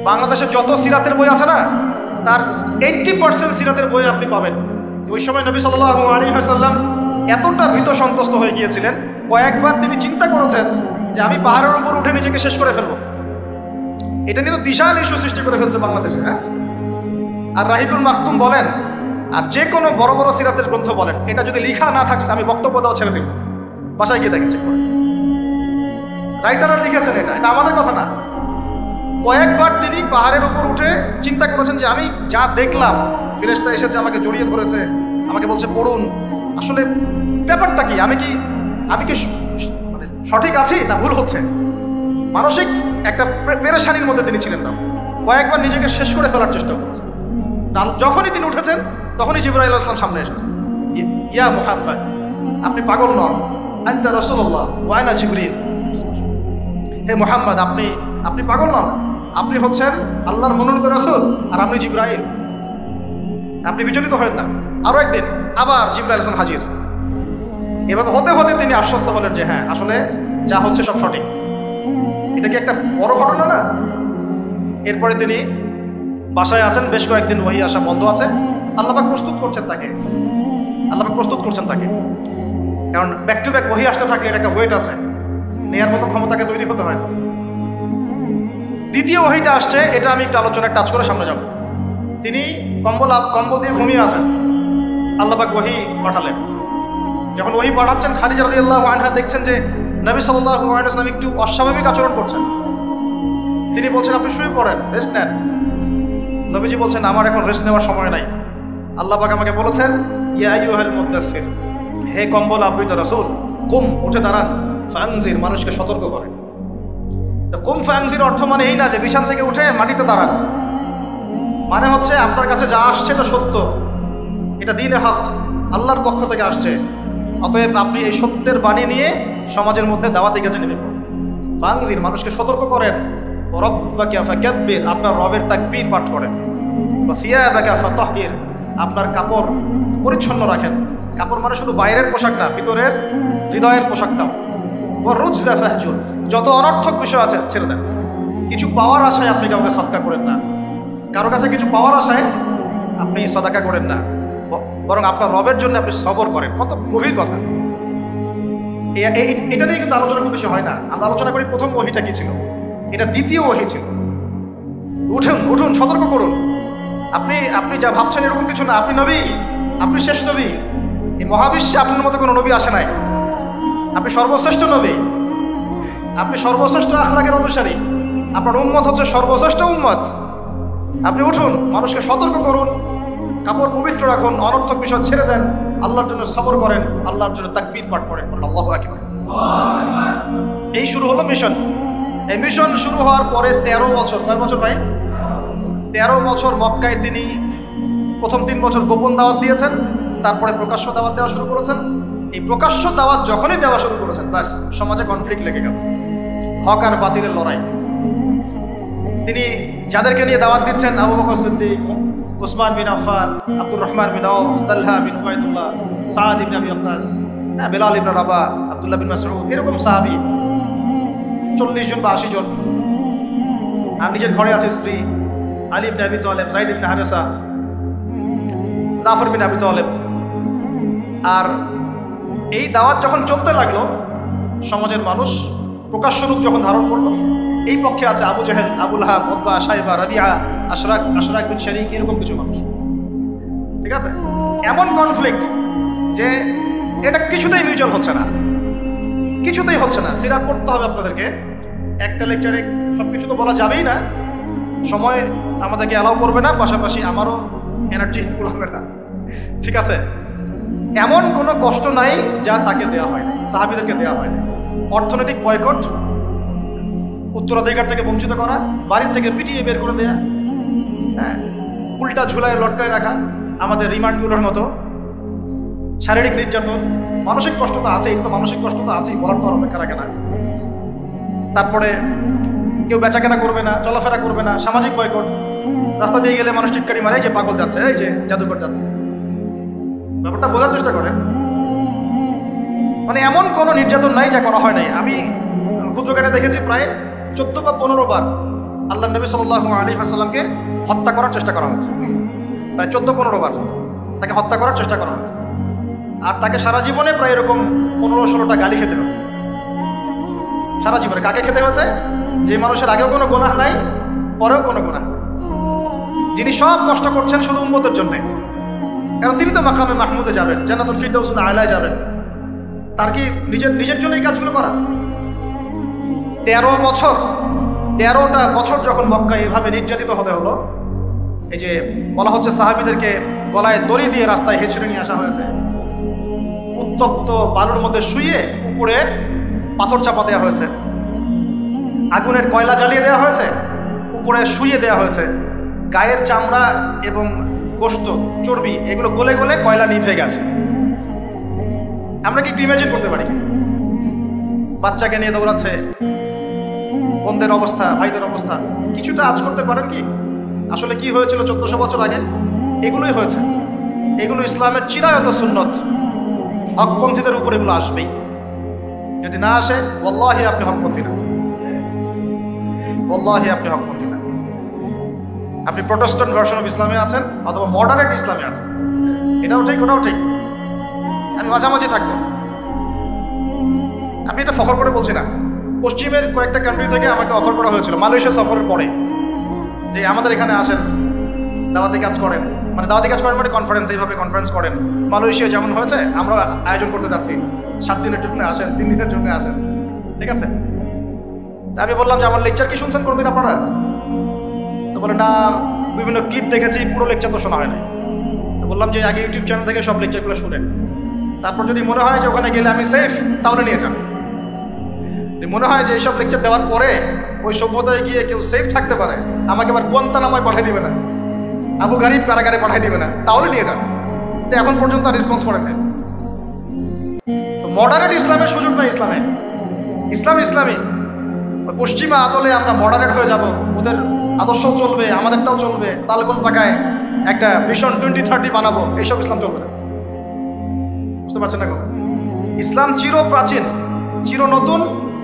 বাংলাদেশে যত সিরাতের বই আছে না, তার 80% সিরাতের বই আপনি পাবেন। ওই সময় নবী সাল্লাল্লাহু আলাইহি ওয়াসাল্লাম এতটা ভীত সন্ত্রস্ত হয়ে গিয়েছিলেন, কয়েকবার তিনি চিন্তা করেছেন যে আমি পাহাড়ের উপর উঠে নিজেকে শেষ করে ফেলবো। এটা নিয়ে তো বিশাল ইস্যু সৃষ্টি করে ফেলছে বাংলাদেশে। হ্যাঁ, আর রাহিকুল মাকতুম বলেন আর যে কোনো বড় বড় সিরাতের গ্রন্থ বলেন, এটা যদি লিখা না থাকছে আমি বক্তব্য দেওয়া ছেড়ে দেব। বাসায় গিয়ে দেখেন চেক করে, রাইটাররা লিখেছেন, এটা এটা আমাদের কথা না। কয়েকবার তিনি পাহাড়ের উপর উঠে চিন্তা করেছেন যে আমি যা দেখলাম, ফেরেশতা এসেছে আমাকে জড়িয়ে ধরেছে, আমাকে বলছে পড়ুন, আসলে ব্যাপারটা কি, আমি কি মানে সঠিক আছি না ভুল হচ্ছে। মানসিক একটা পেরেশানির মধ্যে তিনি ছিলেন না। কয়েকবার নিজেকে শেষ করে ফেলার চেষ্টা করেছেন। যখনই তিনি উঠেছেন তখনই জিবরাইল আলাইহিস সালাম সামনে এসেছেন। ইয়া মুহাম্মদ, আপনি পাগল নন, আনতা রাসূলুল্লাহ ওয়া আনা জিবরিল। হে মুহাম্মদ, আপনি পাগল নন, আপনি হচ্ছেন আল্লাহর মনোনীত রাসূল আর আপনি জিবরাইল, আপনি বিচলিত হবেন না। আরো একদিন আবার জিবরাইল আলাইহিস সালাম হাজির। এভাবে হতে হতে তিনি আশ্বস্ত হলেন যে হ্যাঁ, আসলে যা হচ্ছে সব সঠিক। এটা কি একটা বড় ঘটনা না? এরপরে তিনি বাসায় আছেন, বেশ কয়েকদিন ওহী আসা বন্ধ আছে। আল্লাহ পাক প্রস্তুত করছেন তাকে, কারণ ব্যাক টু ব্যাক ওহী আসতে থাকলে এটা একটা ওয়েট আছে, নেয়ার মতো ক্ষমতাকে তৈরি হতে হয়। দ্বিতীয় ওহীটা আসছে, এটা আমি একটু আলোচনায় টাচ করে সামনে যাব। তিনি কম্বল দিয়ে ঘুমিয়ে আছেন, আল্লাহ পাক ওহী পাঠালেন। যখন ওহী পাঠাচ্ছেন, খাদিজা রাদিয়াল্লাহু আনহা দেখছেন যে নবী সাল্লাল্লাহু আলাইহি ওয়াসাল্লাম একটু অস্বাভাবিক আচরণ করছেন। তিনি বলছেন আপনি শুয়ে পড়েন, রেস্ট নেন। নবীজি বলছেন আমার এখন রেস্ট নেওয়ার সময় নাই। আল্লাহ পাক আমাকে বলেছেন ইয়া আইয়ুহাল মুদ্দাসসির, হে কম্বল আবৃত রাসূল, কুম, উঠে দাঁড়ান, ফানজির, মানুষকে সতর্ক করেন। তো কুম ফানজির অর্থ মানে এই না যে বিছানা থেকে উঠে মাটিতে দাঁড়ান, মানে হচ্ছে আপনার কাছে যা আসছে এটা সত্য, এটা দ্বীনে হক, আল্লাহর পক্ষ থেকে আসছে, অতএব আপনি এই সত্যের বাণী নিয়ে সমাজের মধ্যে দাওয়াতি কাজে নেমে পড়ুন। ফানজির, মানুষকে সতর্ক করেন। রব্বাকা ফাকাব্বির, আপনার রবের তাকবীর পাঠ করেন। ওয়া সিয়াবাকা ফাতাহহির, আপনার কাপড় পরিচ্ছন্ন রাখেন। কাপড় মানে শুধু বাইরের পোশাক না, ভিতরের হৃদয়ের পোশাকটাও। ওয়া রুজজা ফাহজুর, যত অনর্থক বিষয় আছে ছেড়ে দেন। কিছু পাওয়ার আশায় আপনি কাউকে সদকা করেন না, কারো কাছে কিছু পাওয়ার আশায় আপনি সাদাকা করেন না, বরং আপনার রবের জন্য আপনি সবর করেন। কত গভীর কথা! এটা নিয়ে কিন্তু আলোচনা খুব বেশি হয় না। আমরা আলোচনা করি প্রথম ওহীটা কি ছিল, এটা দ্বিতীয় ওহী ছিল। উঠুন, সতর্ক করুন। আপনি যা ভাবছেন এরকম কিছু না, আপনি নবী, আপনি শেষ নবী। এই মহাবিশ্বে আপনার মতো কোনো নবী আসে নাই, আপনি সর্বশ্রেষ্ঠ নবী, আপনি সর্বশ্রেষ্ঠ আখলাকের অনুসারী, আপনার উম্মত হচ্ছে সর্বশ্রেষ্ঠ উম্মত। আপনি উঠুন, মানুষকে সতর্ক করুন, কাপড় পবিত্র রাখুন, অনর্থক বিষয় ছেড়ে দেন, আল্লাহর জন্য সবর করেন, আল্লাহর জন্য তাকবীর পাঠ করেন, আল্লাহু আকবার। এই শুরু হলো মিশন। এই মিশন শুরু হওয়ার পরে 13 বছর, কয় বছর ভাই? 13 বছর মক্কায় তিনি প্রথম 3 বছর গোপন দাওয়াত দিয়েছেন, তারপরে প্রকাশ্য দাওয়াত দেওয়া শুরু করেছেন। এই প্রকাশ্য দাওয়াত যখনই দেওয়া শুরু করেছেন, ব্যাস সমাজে কনফ্লিক্ট লেগে গেল, হক আর বাতিলের লড়াই। তিনি যাদেরকে নিয়ে দাওয়াত দিচ্ছেন, আবু বকর সিদ্দিক, উসমান বিন আফফান, আব্দুর রহমান বিন আউফ, তালহা বিন উবাইদুল্লাহ, সাআদ ইবনে আবি ওয়াক্কাস, বেলাল ইবনে রাবাহ, আব্দুল্লাহ বিন মাসউদ, এরকম সাহাবী 40 জন বা 80 জন। আর নিজের ঘরে আছে স্ত্রী, আলী ইবনে আবি তালেব, যায়েদ ইবনে হারেসা, জাফর বিন আবি তালেব। আর এই দাওয়াত যখন চলতে লাগলো, সমাজের মানুষ প্রকাশ্য রূপ যখন ধারণ করলো, এই পক্ষে আছে আবু জেহেল, আবু লাহাব, উতবা, শাইবা, রাবিআ, আশরাক বিন শারীক, এরকম কিছু মানুষ। ঠিক আছে, এমন কনফ্লিক্ট যে এটা কিছুতেই মিউচুয়াল হচ্ছে না, কিছুতেই হচ্ছে না। সিরাত পড়তে হবে আপনাদেরকে, একটা লেকচারে সবকিছু তো বলা যাবেই না, সময় আমাদেরকে অ্যালাউ করবে না, পাশাপাশি আমারও এনার্জি কুলাবে না। ঠিক আছে, এমন কোনো কষ্ট নাই যা তাকে দেওয়া হয় না, সাহাবীদেরকে দেওয়া হয় না। অর্থনৈতিক বয়কট, উত্তরাধিকার থেকে বঞ্চিত করা, বাড়ির থেকে পিটিয়ে বের করে দেয়া, হ্যাঁ, উল্টা ঝুলায় লটকায় রাখা, আমাদের রিমান্ডগুলোর মতো, শারীরিক নির্যাতন, মানসিক কষ্ট তো আছেই, তো মানসিক কষ্ট তো আছেই, বলার তো আর অপেক্ষা রাখে না। তারপরে কেউ বেচাকেনা করবে না, চলাফেরা করবে না, সামাজিক বয়কট। রাস্তা দিয়ে গেলে মানুষ টিটকারি মারে, যে পাগল যাচ্ছে, এই যে জাদুকর যাচ্ছে। ব্যাপারটা বোঝার চেষ্টা করেন, মানে এমন কোনো নির্যাতন নাই যা করা হয় নাই। আমি ক্ষুদ্র জ্ঞানে দেখেছি প্রায় 14 বা 15 বার আল্লাহ নবী সাল্লাল্লাহু আলাইহি ওয়াসাল্লামকে হত্যা করার চেষ্টা করা হয়েছে, প্রায় 14-15 বার তাকে হত্যা করার চেষ্টা করা হয়েছে। আর তাকে সারা জীবনে প্রায় এরকম 15-16টা গালি খেতে হয়েছে। সারা জীবনে কাকে খেতে হয়েছে? যে মানুষের আগেও কোনো গুনাহ নাই, পরেও কোনো গুনাহ, যিনি সব কষ্ট করছেন শুধু উম্মতের জন্য। কারণ তিনি তো মাকামে মাহমুদে যাবেন, জান্নাতুল ফিরদাউসুল আলায় যাবেন। তার কি নিজের জন্য এই কাজগুলো করা? 13টা বছর যখন মক্কায় এভাবে নির্যাতিত হতে হলো, এই যে বলা হচ্ছে সাহাবীদেরকে গলায় দড়ি দিয়ে রাস্তায় হেঁচড়ে নিয়ে আসা হয়েছে, উত্তপ্ত বালুর মধ্যে শুয়ে উপরে পাথর চাপা দেওয়া হয়েছে, আগুনের কয়লা জ্বালিয়ে দেওয়া হয়েছে, উপরে শুয়ে দেওয়া হয়েছে, গায়ের চামড়া এবং গোশত চর্বি এগুলো গলে গলে কয়লা নিভে গেছে। আমরা কি একটু ইমাজিন করতে পারি? বাচ্চাকে নিয়ে দৌড়াচ্ছে, বোনদের অবস্থা, ভাইদের অবস্থা, কিছুটা আজ করতে পারেন কি? আসলে কি হয়েছিল 1400 বছর আগে? এগুলোই হয়েছে। এগুলো ইসলামের চিরায়ত সুন্নত। হকপন্থীদের উপর এগুলো আসবেই। যদি না আসে, ওয়াল্লাহি আপনি হকপন্থী না, ওয়াল্লাহি আপনি হকপন্থী না। আপনি প্রোটেস্ট্যান্ট ভার্সন অফ ইসলামে আছেন অথবা মডারেট ইসলামে আছেন, এটাও ঠিক ওটাও ঠিক, আমি মাঝামাঝি থাকবো। আমি এটা ফখর করে বলছি না। পশ্চিমের কয়েকটা কান্ট্রি থেকে আমাকে অফার করা হয়েছিল মালয়েশিয়া সফরের পরে, যে আমাদের এখানে আসেন, দাওয়াতি কাজ করেন, দাওয়াতি কাজ করেন মানে কনফারেন্স, এইভাবে কনফারেন্স করেন। মালয়েশিয়া যেমন হয়েছে আমরা আয়োজন করতে যাচ্ছি, 7 দিনের জন্য আসেন, 3 দিনের জন্য আসেন, ঠিক আছে? তা আমি বললাম যে আমার লেকচার কি শুনছেন কোনোদিন আপনারা? তো বলে না, বিভিন্ন ক্লিপ দেখেছি, পুরো লেকচার তো শোনা হয় না। তো বললাম যে আগে ইউটিউব চ্যানেল থেকে সব লেকচারগুলো শুনেন, তারপর যদি মনে হয় যে ওখানে গেলে আমি সেফ, তাহলে নিয়ে যান। মনে হয় যে এইসব লেকচার দেওয়ার পরে ওই সভ্যতায় গিয়ে কেউ সেফ থাকতে পারে, আমাকে আবার গুয়ান্তানামায় পাঠিয়ে দিবে না, আবু গারিব কারাগারে পাঠিয়ে দিবে না, তাহলে নিয়ে যান। তো এখন পর্যন্ত আর রেসপন্স করেন না। মডারেট ইসলামের সুযোগ নাই ইসলামে। ইসলামী পশ্চিমা আদলে আমরা মডারেট হয়ে যাব, ওদের আদর্শ চলবে, আমাদেরটাও চলবে, তালগোল পাকায় একটা ভিশন 2030 বানাবো, এইসব ইসলাম চলবে না। বুঝতে পারছেন না কথা? ইসলাম চির প্রাচীন, চির নতুন,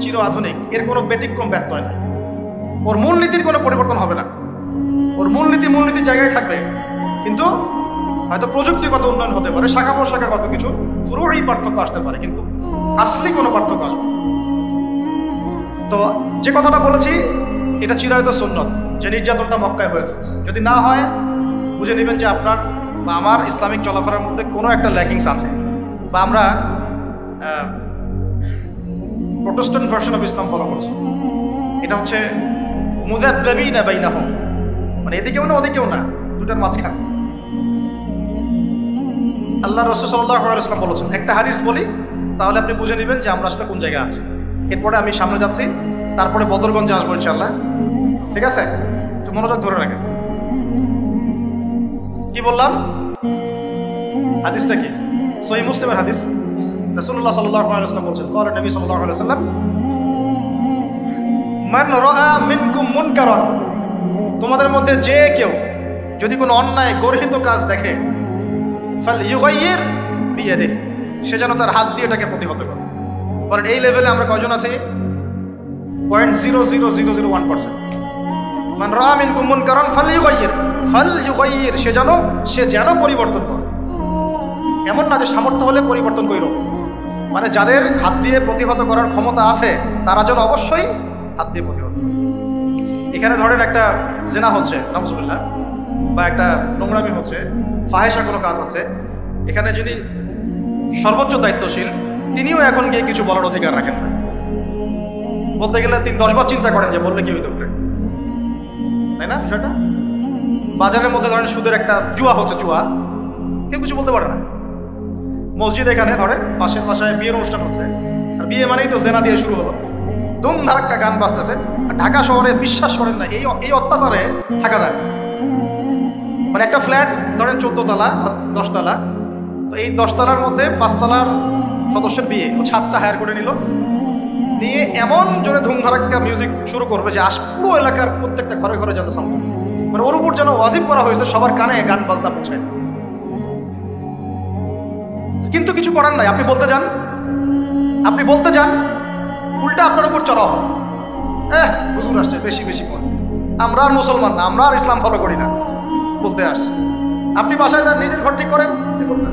চির আধুনিক, এর কোনো ব্যতিক্রম ব্যত্যয় নাই। ওর মূলনীতির কোনো পরিবর্তন হবে না। ওর মূলনীতি জায়গায় থাকবে, কিন্তু হয়তো প্রযুক্তিগত উন্নয়ন হতে পারে, শাখা প্রশাখাগত কিছু পুরোই পার্থক্য আসতে পারে, কিন্তু আসলে কোনো পার্থক্য আসবে। তো যে কথাটা বলেছি এটা চিরায়ত সুন্নত, যে নির্যাতনটা মক্কায় হয়েছে। যদি না হয় বুঝে নেবেন যে আপনার বা আমার ইসলামিক চলাফেরার মধ্যে কোনো একটা ল্যাকিংস আছে, বা আমরা Protestant version of Islam follow করছি। এটা হচ্ছে মুযাবযাবিনা বাইনাহুম, মানে এদিকেও না ওদিকেও না, দুটার মাঝখানে। আল্লাহ রাসূল সাল্লাল্লাহু আলাইহি ওয়াসাল্লাম বলেছেন, একটা হাদিস বলি তাহলে আপনি বুঝে নেবেন যে আমরা আসলে কোন জায়গায় আছি। এরপরে আমি সামনে যাচ্ছি, তারপরে বদরগঞ্জে আসবো ইনশাআল্লাহ, ঠিক আছে? একটু মনোযোগ ধরে রাখেন। কি বললাম? হাদিসটা কি? সহিহ মুসলিমের হাদিস। রাসূলুল্লাহ সাল্লাল্লাহু আলাইহি ওয়াসাল্লাম বলেছেন, ক্বালা নবী সাল্লাল্লাহু আলাইহি ওয়াসাল্লাম, মান রাআ মিনকুম মুনকারান, তোমাদের মধ্যে যে কেউ যদি কোনো অন্যায় গর্হিত কাজ দেখে, ফালইউগাইয়ির বিয়াদিহি, সে যেন তার হাত দিয়ে এটাকে প্রতিহত করে। বলেন এই লেভেলে আমরা কয়জন আছি? 0.00001%। মান রাআ মিনকুম মুনকারান ফালইউগাইয়ির, সে যেন পরিবর্তন করে। এমন না যে সামর্থ্য হলে পরিবর্তন কইরো, মানে যাদের হাত দিয়ে প্রতিহত করার ক্ষমতা আছে তারা যেন অবশ্যই হাত দিয়ে প্রতিহত। এখানে ধরেন একটা জিনা হচ্ছে, নাউজুবিল্লাহ, বা একটা নোংরামি হচ্ছে, ফাহেসা কোনো কাজ হচ্ছে, এখানে যদি সর্বোচ্চ দায়িত্বশীল তিনিও এখন গিয়ে কিছু বলার অধিকার রাখেন না। বলতে গেলে তিনি 10 বার চিন্তা করেন যে বললে কি হইতে পারে, তাই না? বিষয়টা বাজারের মধ্যে ধরেন সুদের একটা জুয়া হচ্ছে, জুয়া, কেউ কিছু বলতে পারে না। মসজিদ এখানে ধরেন পাশের বাসায় বিয়ের অনুষ্ঠান হচ্ছে, আর বিয়ে মানেই তো জেনা দিয়ে শুরু হলো, দুম ধারাক্কা গান বাজতেছে। আর ঢাকা শহরে বিশ্বাস করেন না, এই অত্যাচারে থাকা যায়। মানে একটা ফ্ল্যাট ধরেন 14 তলা 10 তলা, তো এই 10 তলার মধ্যে 5 তলার সদস্যের বিয়ে, ও ছাদটা হায়ার করে নিল, নিয়ে এমন জোরে ধুমধারাক্কা মিউজিক শুরু করবে যে পুরো এলাকার প্রত্যেকটা ঘরে ঘরে যেন সাউন্ড, মানে ওর উপর যেন ওয়াজিব করা হয়েছে সবার কানে গান বাজনা পৌঁছায়। কিন্তু কিছু করার নাই, আপনি বলতে যান উল্টা আপনার উপর চড়া হবে, হুজুর আসছে বেশি বেশি করে, আমরা আর মুসলমান না, আমরা আর ইসলাম ফলো করি না বলতে আসছে। আপনি বাসায় যান, নিজের ঘর ঠিক করেন, দেখুন না।